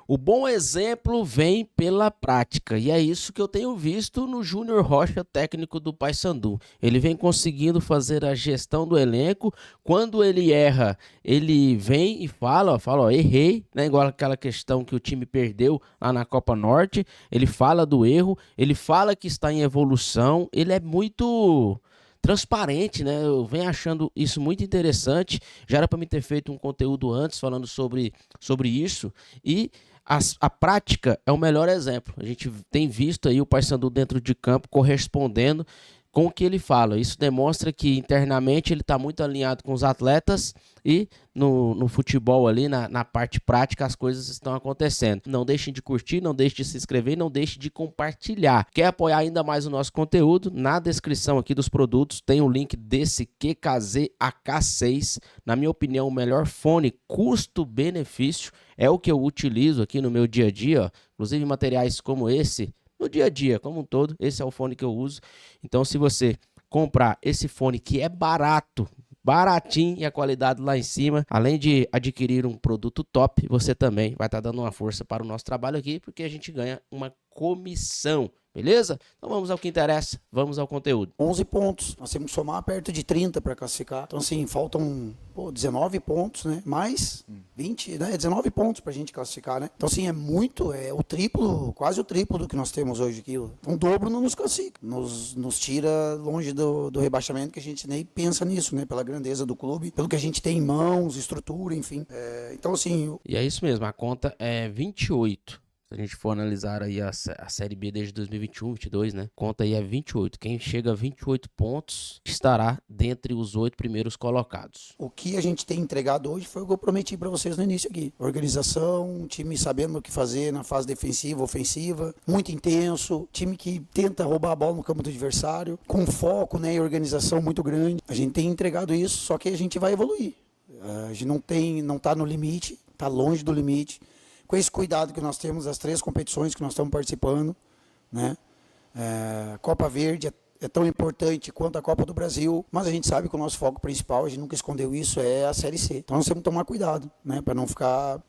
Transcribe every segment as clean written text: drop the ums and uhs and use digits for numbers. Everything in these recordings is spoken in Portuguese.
O bom exemplo vem pela prática, e é isso que eu tenho visto no Júnior Rocha, técnico do Paysandu. Ele vem conseguindo fazer a gestão do elenco. Quando ele erra, ele vem e fala, errei, né? Igual aquela questão que o time perdeu lá na Copa Norte. Ele fala do erro, ele fala que está em evolução, ele é muito transparente, né? Eu venho achando isso muito interessante. Já era para me ter feito um conteúdo antes falando sobre isso. E a prática é o melhor exemplo. A gente tem visto aí o Paysandu dentro de campo correspondendo com o que ele fala. Isso demonstra que internamente ele está muito alinhado com os atletas e no futebol ali, na parte prática, as coisas estão acontecendo. Não deixem de curtir, não deixem de se inscrever, não deixem de compartilhar. Quer apoiar ainda mais o nosso conteúdo? Na descrição aqui dos produtos tem o link desse QKZ AK6. Na minha opinião, o melhor fone custo-benefício é o que eu utilizo aqui no meu dia a dia, ó. Inclusive materiais como esse, no dia a dia, como um todo, esse é o fone que eu uso. Então, se você comprar esse fone que é baratinho e a qualidade lá em cima, além de adquirir um produto top, você também vai estar dando uma força para o nosso trabalho aqui, porque a gente ganha uma comissão, beleza? Então vamos ao que interessa, vamos ao conteúdo. 11 pontos, nós temos que somar perto de 30 para classificar. Então assim, faltam 19 pontos, né? Mais 20, né? 19 pontos para a gente classificar, né? Então assim, é o triplo, quase o triplo do que nós temos hoje aqui. Um dobro não nos classifica, nos tira longe do rebaixamento, que a gente nem pensa nisso, né? Pela grandeza do clube, pelo que a gente tem em mãos, estrutura, enfim. Então assim... E é isso mesmo, a conta é 28. Se a gente for analisar aí a Série B desde 2021, 22, né? Conta aí é 28. Quem chega a 28 pontos estará dentre os 8 primeiros colocados. O que a gente tem entregado hoje foi o que eu prometi para vocês no início aqui. Organização, time sabendo o que fazer na fase defensiva, ofensiva, muito intenso, time que tenta roubar a bola no campo do adversário, com foco, né, e organização muito grande. A gente tem entregado isso, só que a gente vai evoluir. A gente não está no limite, está longe do limite. Com esse cuidado que nós temos, as 3 competições que nós estamos participando, né? A Copa Verde é tão importante quanto a Copa do Brasil, mas a gente sabe que o nosso foco principal, a gente nunca escondeu isso, é a Série C. Então nós temos que tomar cuidado, né? Para não ficar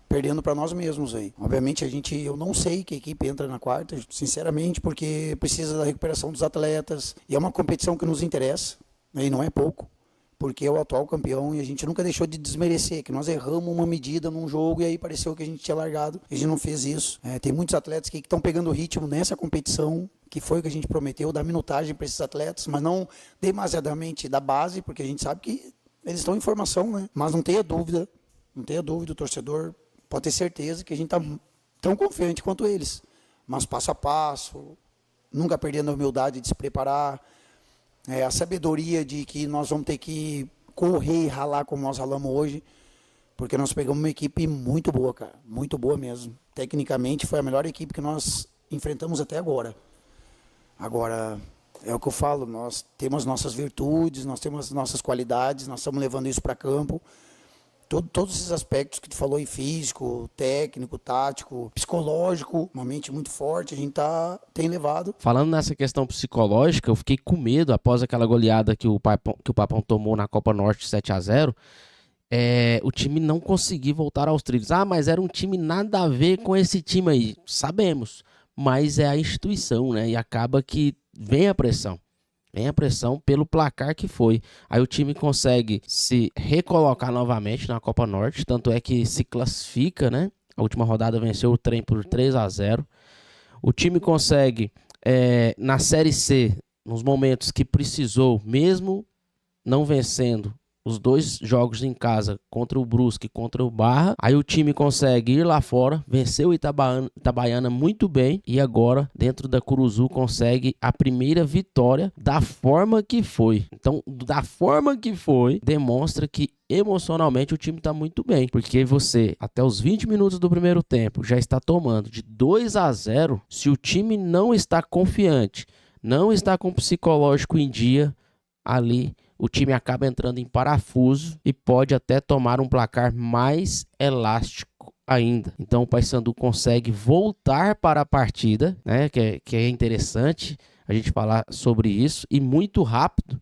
perdendo para nós mesmos aí. Obviamente eu não sei que equipe entra na quarta, sinceramente, porque precisa da recuperação dos atletas, e é uma competição que nos interessa, né? E não é pouco, porque é o atual campeão e a gente nunca deixou de desmerecer, que nós erramos uma medida num jogo e aí pareceu que a gente tinha largado, a gente não fez isso. Tem muitos atletas que estão pegando ritmo nessa competição, que foi o que a gente prometeu, dar minutagem para esses atletas, mas não demasiadamente da base, porque a gente sabe que eles estão em formação, né? Mas não tenha dúvida, o torcedor pode ter certeza que a gente está tão confiante quanto eles, mas passo a passo, nunca perdendo a humildade de se preparar, a sabedoria de que nós vamos ter que correr e ralar como nós ralamos hoje, porque nós pegamos uma equipe muito boa, cara, muito boa mesmo. Tecnicamente foi a melhor equipe que nós enfrentamos até agora. Agora, é o que eu falo, nós temos nossas virtudes, nós temos nossas qualidades, nós estamos levando isso para campo. Todos esses aspectos que tu falou aí, físico, técnico, tático, psicológico, uma mente muito forte, a gente tem levado. Falando nessa questão psicológica, eu fiquei com medo após aquela goleada que o Papão tomou na Copa Norte 7-0, o time não conseguir voltar aos trilhos. Ah, mas era um time nada a ver com esse time aí. Sabemos, mas é a instituição, né? E acaba que vem a pressão. Vem a pressão pelo placar que foi. Aí o time consegue se recolocar novamente na Copa Norte, tanto é que se classifica, né? A última rodada venceu o Trem por 3-0. O time consegue, na Série C, nos momentos que precisou, mesmo não vencendo os 2 jogos em casa, contra o Brusque e contra o Barra, aí o time consegue ir lá fora, venceu o Itabaiana muito bem, e agora, dentro da Curuzu, consegue a primeira vitória da forma que foi. Então, da forma que foi, demonstra que emocionalmente o time está muito bem, porque você, até os 20 minutos do primeiro tempo, já está tomando de 2-0, se o time não está confiante, não está com o psicológico em dia, ali o time acaba entrando em parafuso e pode até tomar um placar mais elástico ainda. Então o Paysandu consegue voltar para a partida, né, que é interessante a gente falar sobre isso, e muito rápido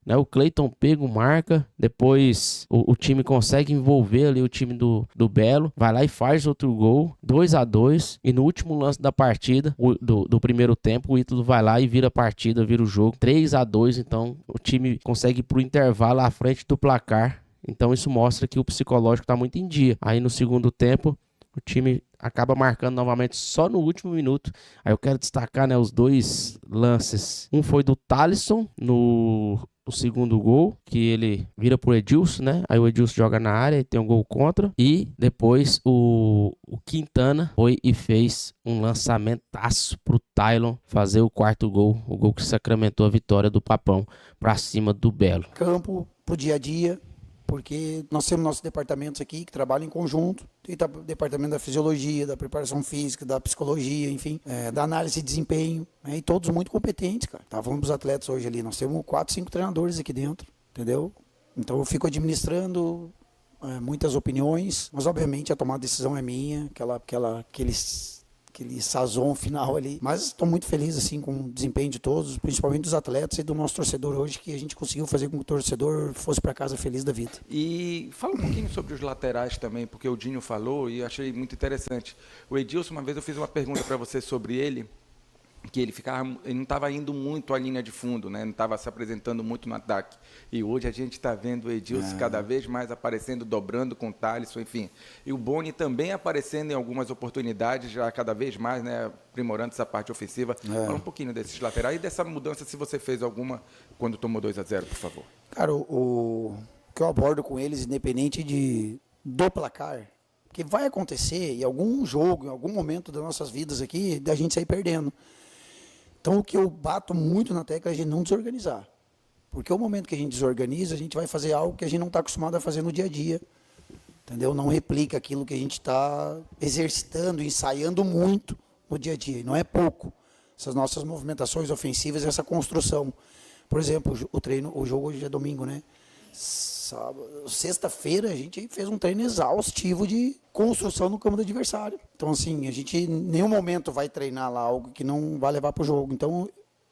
né? O Cleiton Pego marca, depois o time consegue envolver ali o time do Belo, vai lá e faz outro gol, 2-2, e no último lance da partida, do primeiro tempo, o Ítalo vai lá e vira a partida, vira o jogo, 3-2, então o time consegue ir pro intervalo à frente do placar, então isso mostra que o psicológico tá muito em dia. Aí no segundo tempo, o time acaba marcando novamente só no último minuto. Aí eu quero destacar, né, os 2 lances. Um foi do Thalisson no segundo gol, que ele vira pro Edilson, né? Aí o Edilson joga na área e tem um gol contra. E depois o Quintana foi e fez um lançamentaço pro Tylon fazer o 4º gol. O gol que sacramentou a vitória do Papão pra cima do Belo. Campo pro dia a dia, porque nós temos nossos departamentos aqui que trabalham em conjunto. Tem o departamento da fisiologia, da preparação física, da psicologia, enfim, da análise de desempenho, né? E todos muito competentes, cara. Tava falando dos atletas hoje ali, nós temos 4, 5 treinadores aqui dentro, entendeu? Então eu fico administrando muitas opiniões, mas obviamente a tomada de decisão é minha, aquele sazon final ali. Mas estou muito feliz assim com o desempenho de todos, principalmente dos atletas e do nosso torcedor hoje, que a gente conseguiu fazer com que o torcedor fosse para casa feliz da vida. E fala um pouquinho sobre os laterais também, porque o Dinho falou e achei muito interessante. O Edilson, uma vez eu fiz uma pergunta para você sobre ele, que ele não estava indo muito à linha de fundo, né? Não estava se apresentando muito no ataque. E hoje a gente está vendo o Edilson cada vez mais aparecendo, dobrando com o Thalisson, enfim. E o Boni também aparecendo em algumas oportunidades, já cada vez mais, né? Aprimorando essa parte ofensiva. Fala um pouquinho desses laterais e dessa mudança, se você fez alguma quando tomou 2-0, por favor. Cara, o que eu abordo com eles, independente do placar, que vai acontecer em algum jogo, em algum momento das nossas vidas aqui, da gente sair perdendo. Então, o que eu bato muito na tecla é a gente não desorganizar. Porque o momento que a gente desorganiza, a gente vai fazer algo que a gente não está acostumado a fazer no dia a dia. Entendeu? Não replica aquilo que a gente está exercitando, ensaiando muito no dia a dia. E não é pouco. Essas nossas movimentações ofensivas, essa construção. Por exemplo, o jogo hoje é domingo, né? Sexta-feira a gente fez um treino exaustivo de construção no campo do adversário. Então, assim, a gente em nenhum momento vai treinar lá algo que não vai levar para o jogo. Então,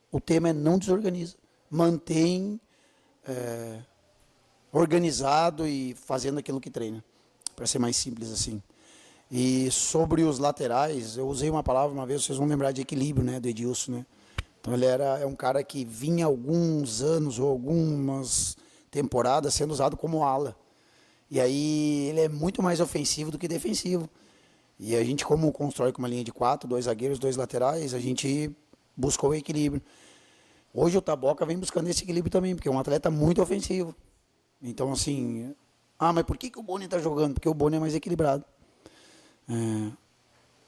o tema é não desorganiza. Mantém organizado e fazendo aquilo que treina. Para ser mais simples assim. E sobre os laterais, eu usei uma palavra uma vez, vocês vão lembrar de equilíbrio, né, do Edilson, né? Então, ele é um cara que vinha alguns anos ou algumas temporada sendo usado como ala. E aí ele é muito mais ofensivo do que defensivo. E a gente, como constrói com uma linha de 4, 2 zagueiros, 2 laterais, a gente buscou o equilíbrio. Hoje o Taboca vem buscando esse equilíbrio também, porque é um atleta muito ofensivo. Então, assim, mas por que o Boni está jogando? Porque o Boni é mais equilibrado.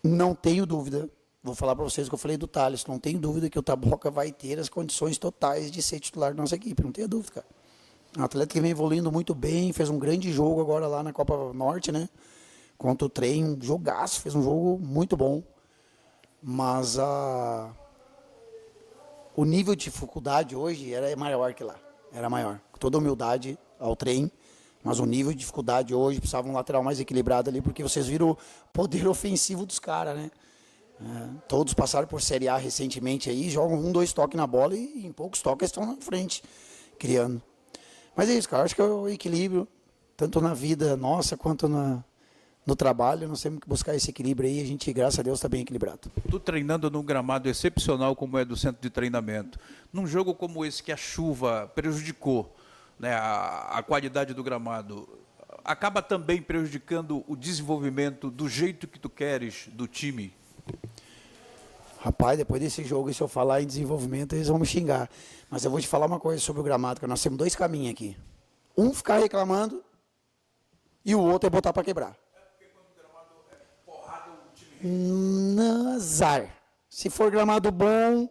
Não tenho dúvida, vou falar para vocês o que eu falei do Thales, não tenho dúvida que o Taboca vai ter as condições totais de ser titular da nossa equipe, não tenho dúvida, cara. Um atleta que vem evoluindo muito bem, fez um grande jogo agora lá na Copa Norte, né? Contra o Trem, um jogaço, fez um jogo muito bom. Mas o nível de dificuldade hoje era maior que lá. Era maior. Com toda humildade ao Trem, mas o nível de dificuldade hoje precisava um lateral mais equilibrado ali, porque vocês viram o poder ofensivo dos caras, né? Todos passaram por Série A recentemente aí, jogam 1, 2 toques na bola e em poucos toques estão na frente, criando. Mas é isso, cara. Acho que é o equilíbrio, tanto na vida nossa quanto no trabalho. Nós temos que buscar esse equilíbrio aí. A gente, graças a Deus, está bem equilibrado. Tu treinando num gramado excepcional como é do centro de treinamento, num jogo como esse que a chuva prejudicou, né, a qualidade do gramado, acaba também prejudicando o desenvolvimento do jeito que tu queres do time? Rapaz, depois desse jogo, se eu falar em desenvolvimento, eles vão me xingar. Mas eu vou te falar uma coisa sobre o gramado, que nós temos 2 caminhos aqui. Um ficar reclamando e o outro é botar para quebrar. Porque quando o gramado é porrada, o time... Azar. Se for gramado bom,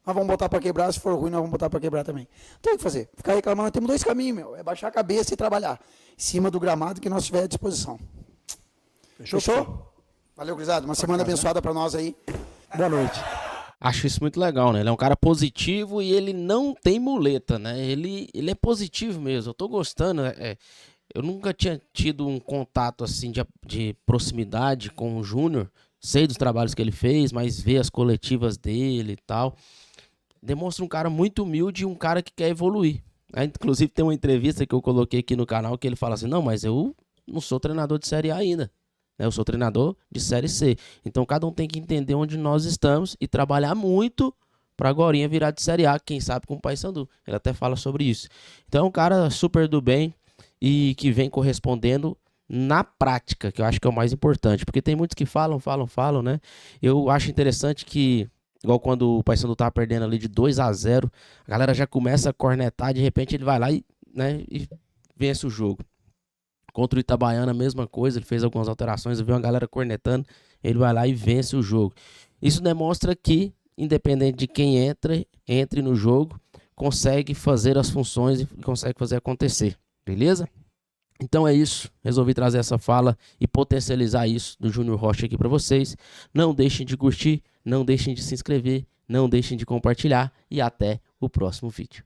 nós vamos botar para quebrar. Se for ruim, nós vamos botar para quebrar também. Não tem o que fazer. Ficar reclamando, nós temos 2 caminhos, meu. É baixar a cabeça e trabalhar em cima do gramado que nós tiver à disposição. Fechou? Valeu, gurizada. Uma semana abençoada para nós aí. Boa noite. Acho isso muito legal, né? Ele é um cara positivo e ele não tem muleta, né? Ele é positivo mesmo. Eu tô gostando. Eu nunca tinha tido um contato assim de proximidade com o Júnior. Sei dos trabalhos que ele fez, mas ver as coletivas dele e tal. Demonstra um cara muito humilde e um cara que quer evoluir. Aí, inclusive tem uma entrevista que eu coloquei aqui no canal que ele fala assim, não, mas eu não sou treinador de Série A ainda, né? Eu sou treinador de Série C. Então cada um tem que entender onde nós estamos e trabalhar muito para agora virar de Série A, quem sabe com o Paysandu. Ele até fala sobre isso. Então é um cara super do bem e que vem correspondendo na prática, que eu acho que é o mais importante, porque tem muitos que falam, né? Eu acho interessante que, igual quando o Paysandu tava perdendo ali de 2-0, a galera já começa a cornetar, de repente ele vai lá e, né, e vence o jogo. Contra o Itabaiana, a mesma coisa, ele fez algumas alterações, eu vi uma galera cornetando, ele vai lá e vence o jogo. Isso demonstra que, independente de quem entre no jogo, consegue fazer as funções e consegue fazer acontecer, beleza? Então é isso, resolvi trazer essa fala e potencializar isso do Júnior Rocha aqui para vocês. Não deixem de curtir, não deixem de se inscrever, não deixem de compartilhar e até o próximo vídeo.